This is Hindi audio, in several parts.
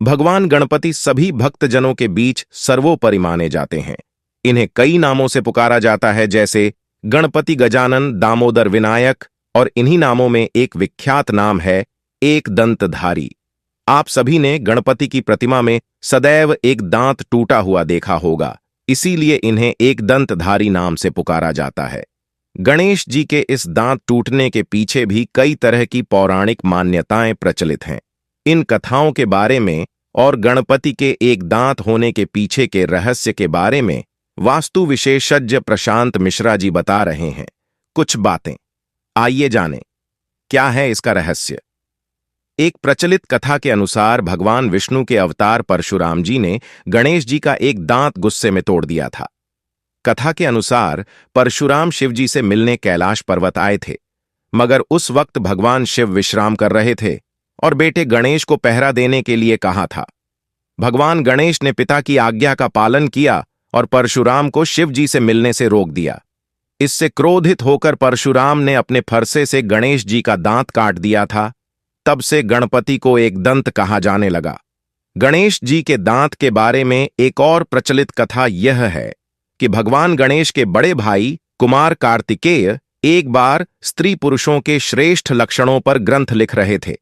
भगवान गणपति सभी भक्तजनों के बीच सर्वोपरि माने जाते हैं। इन्हें कई नामों से पुकारा जाता है, जैसे गणपति गजानन, दामोदर, विनायक, और इन्हीं नामों में एक विख्यात नाम है एक दंतधारी। आप सभी ने गणपति की प्रतिमा में सदैव एक दांत टूटा हुआ देखा होगा, इसीलिए इन्हें एक दंतधारी नाम से पुकारा जाता है। गणेश जी के इस दांत टूटने के पीछे भी कई तरह की पौराणिक मान्यताएं प्रचलित हैं। इन कथाओं के बारे में और गणपति के एक दांत होने के पीछे के रहस्य के बारे में वास्तु विशेषज्ञ प्रशांत मिश्रा जी बता रहे हैं कुछ बातें। आइए जानें क्या है इसका रहस्य। एक प्रचलित कथा के अनुसार भगवान विष्णु के अवतार परशुराम जी ने गणेश जी का एक दांत गुस्से में तोड़ दिया था। कथा के अनुसार परशुराम शिव जी से मिलने कैलाश पर्वत आए थे, मगर उस वक्त भगवान शिव विश्राम कर रहे थे और बेटे गणेश को पहरा देने के लिए कहा था। भगवान गणेश ने पिता की आज्ञा का पालन किया और परशुराम को शिव जी से मिलने से रोक दिया। इससे क्रोधित होकर परशुराम ने अपने फरसे से गणेश जी का दांत काट दिया था। तब से गणपति को एक दंत कहा जाने लगा। गणेश जी के दांत के बारे में एक और प्रचलित कथा यह है कि भगवान गणेश के बड़े भाई कुमार कार्तिकेय एक बार स्त्री पुरुषों के श्रेष्ठ लक्षणों पर ग्रंथ लिख रहे थे,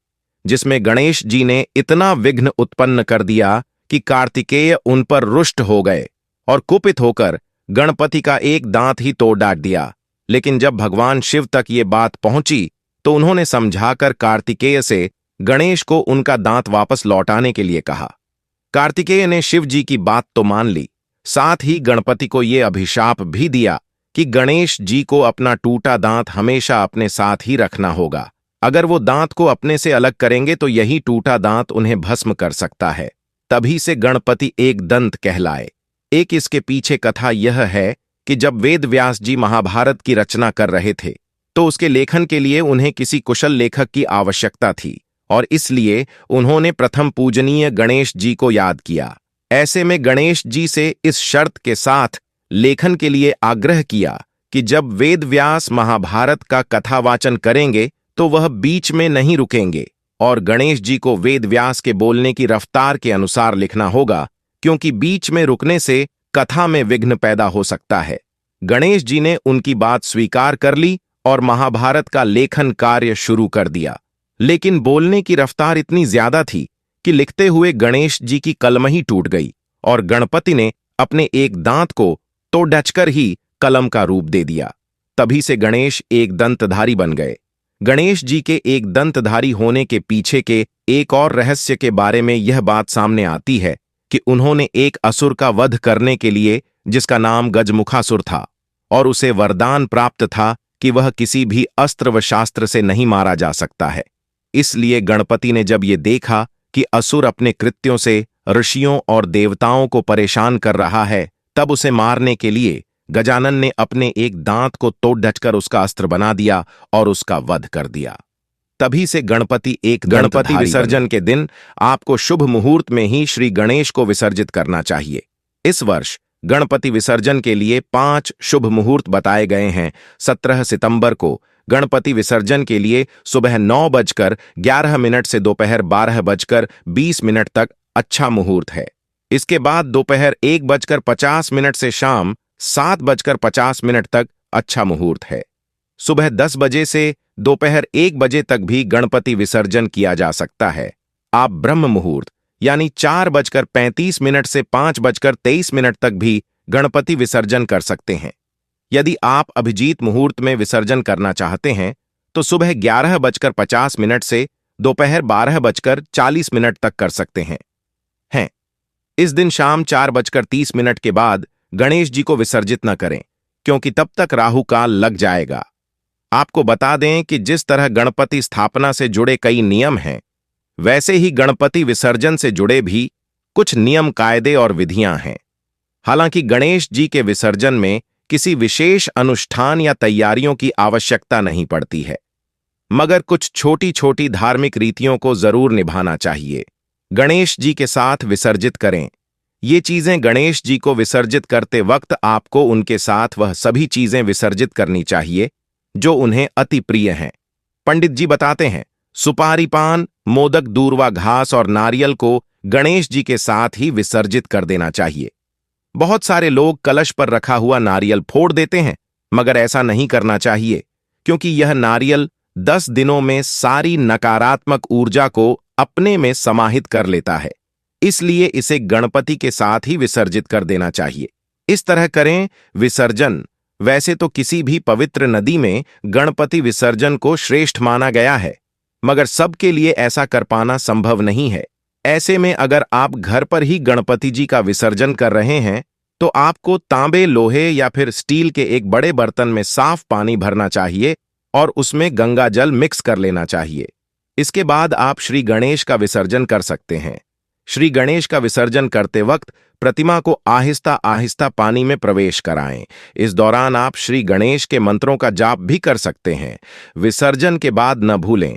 जिसमें गणेश जी ने इतना विघ्न उत्पन्न कर दिया कि कार्तिकेय उन पर रुष्ट हो गए और कुपित होकर गणपति का एक दांत ही तोड़ डाल दिया। लेकिन जब भगवान शिव तक ये बात पहुंची तो उन्होंने समझाकर कार्तिकेय से गणेश को उनका दांत वापस लौटाने के लिए कहा। कार्तिकेय ने शिव जी की बात तो मान ली, साथ ही गणपति को यह अभिशाप भी दिया कि गणेश जी को अपना टूटा दांत हमेशा अपने साथ ही रखना होगा। अगर वो दांत को अपने से अलग करेंगे तो यही टूटा दांत उन्हें भस्म कर सकता है। तभी से गणपति एक दंत कहलाए। एक इसके पीछे कथा यह है कि जब वेद व्यास जी महाभारत की रचना कर रहे थे तो उसके लेखन के लिए उन्हें किसी कुशल लेखक की आवश्यकता थी, और इसलिए उन्होंने प्रथम पूजनीय गणेश जी को याद किया। ऐसे में गणेश जी से इस शर्त के साथ लेखन के लिए आग्रह किया कि जब वेद व्यास महाभारत का कथावाचन करेंगे तो वह बीच में नहीं रुकेंगे, और गणेश जी को वेद व्यास के बोलने की रफ्तार के अनुसार लिखना होगा, क्योंकि बीच में रुकने से कथा में विघ्न पैदा हो सकता है। गणेश जी ने उनकी बात स्वीकार कर ली और महाभारत का लेखन कार्य शुरू कर दिया। लेकिन बोलने की रफ्तार इतनी ज्यादा थी कि लिखते हुए गणेश जी की कलम ही टूट गई और गणपति ने अपने एक दांत को तो डचकर ही कलम का रूप दे दिया। तभी से गणेश एक दंतधारी बन गए। गणेश जी के एक दंतधारी होने के पीछे के एक और रहस्य के बारे में यह बात सामने आती है कि उन्होंने एक असुर का वध करने के लिए, जिसका नाम गजमुखासुर था, और उसे वरदान प्राप्त था कि वह किसी भी अस्त्र व शास्त्र से नहीं मारा जा सकता है। इसलिए गणपति ने जब ये देखा कि असुर अपने कृत्यों से ऋषियों और देवताओं को परेशान कर रहा है, तब उसे मारने के लिए गजानन ने अपने एक दांत को तोड़ डचकर उसका अस्त्र बना दिया और उसका वध कर दिया। तभी से गणपति विसर्जन के दिन आपको शुभ मुहूर्त में ही श्री गणेश को विसर्जित करना चाहिए। इस वर्ष गणपति विसर्जन के लिए 5 शुभ मुहूर्त बताए गए हैं। 17 सितंबर को गणपति विसर्जन के लिए सुबह 9:11 से दोपहर 12:20 तक अच्छा मुहूर्त है। इसके बाद दोपहर 1:50 से शाम 7:50 तक अच्छा मुहूर्त है। सुबह 10 बजे से दोपहर 1 बजे तक भी गणपति विसर्जन किया जा सकता है। आप ब्रह्म मुहूर्त यानी 4:35 से 5:23 तक भी गणपति विसर्जन कर सकते हैं। यदि आप अभिजीत मुहूर्त में विसर्जन करना चाहते हैं तो सुबह 11:50 से दोपहर 12:40 तक कर सकते हैं। इस दिन शाम 4:30 के बाद गणेश जी को विसर्जित न करें, क्योंकि तब तक राहु काल लग जाएगा। आपको बता दें कि जिस तरह गणपति स्थापना से जुड़े कई नियम हैं, वैसे ही गणपति विसर्जन से जुड़े भी कुछ नियम, कायदे और विधियां हैं। हालांकि गणेश जी के विसर्जन में किसी विशेष अनुष्ठान या तैयारियों की आवश्यकता नहीं पड़ती है, मगर कुछ छोटी छोटी धार्मिक रीतियों को जरूर निभाना चाहिए। गणेश जी के साथ विसर्जित करें। ये चीजें गणेश जी को विसर्जित करते वक्त आपको उनके साथ वह सभी चीजें विसर्जित करनी चाहिए जो उन्हें अति प्रिय हैं। पंडित जी बताते हैं, सुपारी, पान, मोदक, दूर्वा, घास और नारियल को गणेश जी के साथ ही विसर्जित कर देना चाहिए। बहुत सारे लोग कलश पर रखा हुआ नारियल फोड़ देते हैं, मगर ऐसा नहीं करना चाहिए, क्योंकि यह नारियल 10 दिनों में सारी नकारात्मक ऊर्जा को अपने में समाहित कर लेता है। इसलिए इसे गणपति के साथ ही विसर्जित कर देना चाहिए। इस तरह करें विसर्जन। वैसे तो किसी भी पवित्र नदी में गणपति विसर्जन को श्रेष्ठ माना गया है, मगर सबके लिए ऐसा कर पाना संभव नहीं है। ऐसे में अगर आप घर पर ही गणपति जी का विसर्जन कर रहे हैं, तो आपको तांबे, लोहे या फिर स्टील के एक बड़े बर्तन में साफ पानी भरना चाहिए और उसमें गंगा जल मिक्स कर लेना चाहिए। इसके बाद आप श्री गणेश का विसर्जन कर सकते हैं। श्री गणेश का विसर्जन करते वक्त प्रतिमा को आहिस्ता आहिस्ता पानी में प्रवेश कराएं। इस दौरान आप श्री गणेश के मंत्रों का जाप भी कर सकते हैं। विसर्जन के बाद न भूलें,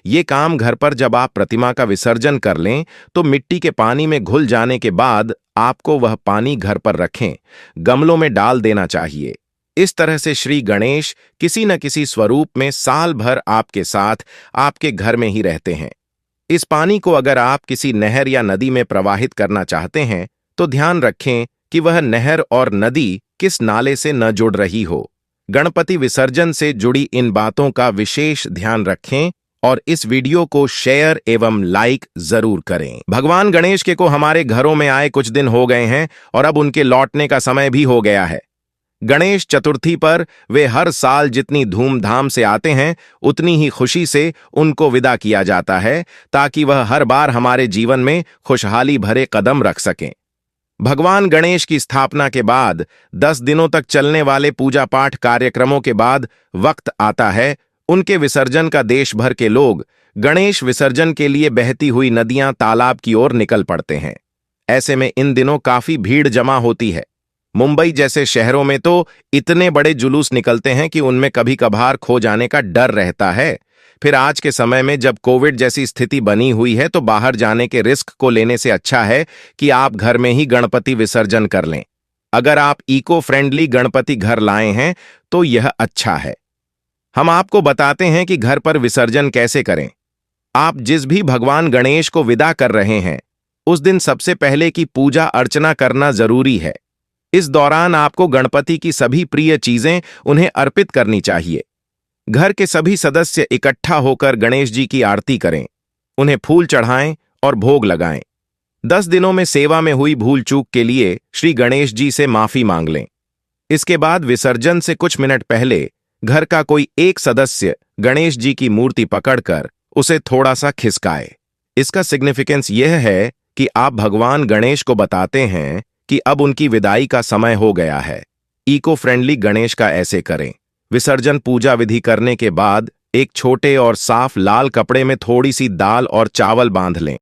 ये काम घर पर जब आप प्रतिमा का विसर्जन कर लें तो मिट्टी के पानी में घुल जाने के बाद आपको वह पानी घर पर रखें, गमलों में डाल देना चाहिए। इस तरह से श्री गणेश किसी न किसी स्वरूप में साल भर आपके साथ आपके घर में ही रहते हैं। इस पानी को अगर आप किसी नहर या नदी में प्रवाहित करना चाहते हैं तो ध्यान रखें कि वह नहर और नदी किस नाले से न जुड़ रही हो। गणपति विसर्जन से जुड़ी इन बातों का विशेष ध्यान रखें और इस वीडियो को शेयर एवं लाइक जरूर करें। भगवान गणेश के को हमारे घरों में आए कुछ दिन हो गए हैं और अब उनके लौटने का समय भी हो गया है। गणेश चतुर्थी पर वे हर साल जितनी धूमधाम से आते हैं, उतनी ही खुशी से उनको विदा किया जाता है, ताकि वह हर बार हमारे जीवन में खुशहाली भरे कदम रख सकें। भगवान गणेश की स्थापना के बाद 10 दिनों तक चलने वाले पूजा पाठ कार्यक्रमों के बाद वक्त आता है उनके विसर्जन का। देश भर के लोग गणेश विसर्जन के लिए बहती हुई नदियां, तालाब की ओर निकल पड़ते हैं। ऐसे में इन दिनों काफी भीड़ जमा होती है। मुंबई जैसे शहरों में तो इतने बड़े जुलूस निकलते हैं कि उनमें कभी कभार खो जाने का डर रहता है। फिर आज के समय में जब कोविड जैसी स्थिति बनी हुई है, तो बाहर जाने के रिस्क को लेने से अच्छा है कि आप घर में ही गणपति विसर्जन कर लें। अगर आप इको फ्रेंडली गणपति घर लाए हैं तो यह अच्छा है। हम आपको बताते हैं कि घर पर विसर्जन कैसे करें। आप जिस भी भगवान गणेश को विदा कर रहे हैं, उस दिन सबसे पहले की पूजा अर्चना करना जरूरी है। इस दौरान आपको गणपति की सभी प्रिय चीजें उन्हें अर्पित करनी चाहिए। घर के सभी सदस्य इकट्ठा होकर गणेश जी की आरती करें, उन्हें फूल चढ़ाएं और भोग लगाएं। 10 दिनों में सेवा में हुई भूल चूक के लिए श्री गणेश जी से माफी मांग लें। इसके बाद विसर्जन से कुछ मिनट पहले घर का कोई एक सदस्य गणेश जी की मूर्ति पकड़कर उसे थोड़ा सा खिसकाए। इसका सिग्निफिकेंस यह है कि आप भगवान गणेश को बताते हैं कि अब उनकी विदाई का समय हो गया है। इको फ्रेंडली गणेश का ऐसे करें। विसर्जन पूजा विधि करने के बाद एक छोटे और साफ लाल कपड़े में थोड़ी सी दाल और चावल बांध लें।